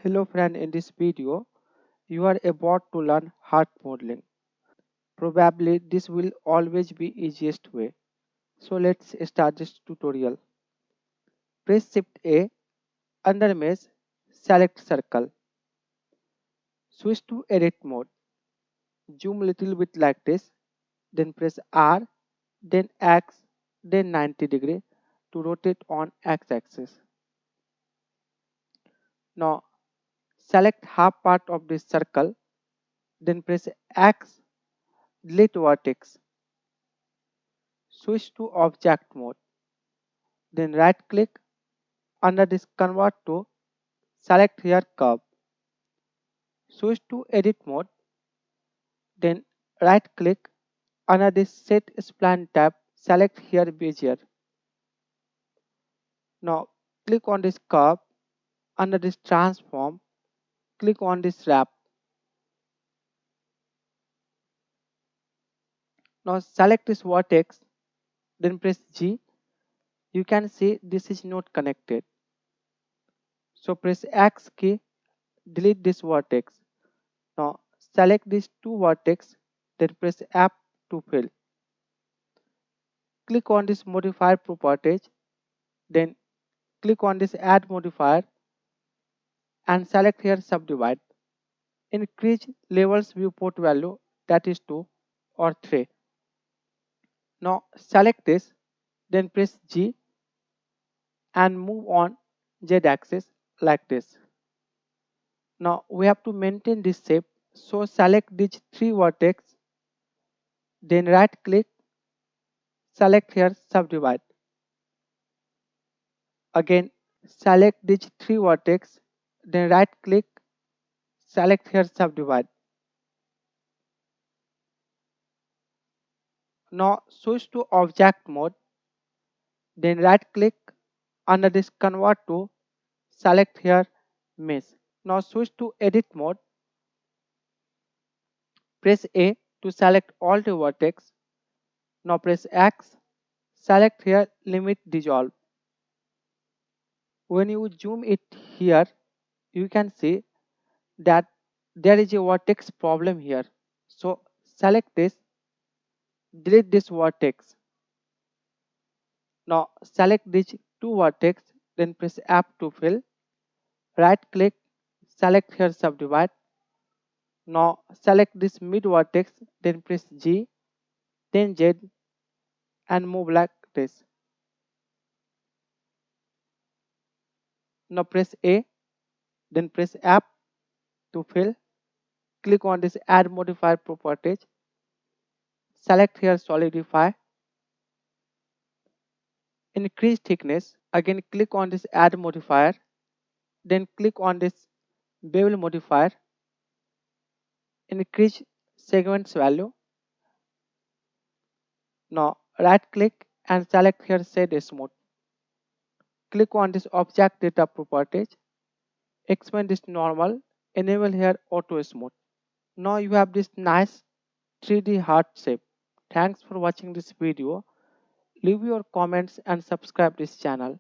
Hello friend, in this video, you are about to learn heart modeling. Probably this will always be easiest way. So let's start this tutorial. Press Shift A, under mesh, select circle. Switch to edit mode. Zoom little bit like this. Then press R, then X, then 90 degree to rotate on X axis. Now select half part of this circle. Then press X, delete vertex. Switch to object mode. Then right click under this convert to, select here curve. Switch to edit mode. Then right click under this set spline tab, select here bezier. Now click on this curve. Under this transform, click on this wrap. Now select this vertex, then press G. You can see this is not connected. So press X key, delete this vertex. Now select these two vertex, then press F to fill. Click on this modifier properties, then click on this add modifier and select here subdivide. Increase levels viewport value, that is 2 or 3. Now select this, then press G and move on Z axis like this. Now we have to maintain this shape, so select these 3 vertex, then right click, select here subdivide. Again select these 3 vertex, then right click, select here subdivide. Now switch to object mode, then right click under this convert to, select here mesh. Now switch to edit mode, press A to select all the vertex. Now press X, select here limit dissolve. When you zoom it here, you can see that there is a vertex problem here. So select this, delete this vertex. Now select these two vertex, then press F to fill. Right click, select here subdivide. Now select this mid vertex, then press G, then Z and move like this. Now press A, then press F to fill. Click on this add modifier properties. Select here solidify. Increase thickness. Again click on this add modifier. Then click on this bevel modifier. Increase segments value. Now right click and select here shade smooth. Click on this object data properties. Expand this normal. Enable here auto smooth. Now you have this nice 3D heart shape. Thanks for watching this video. Leave your comments and subscribe this channel.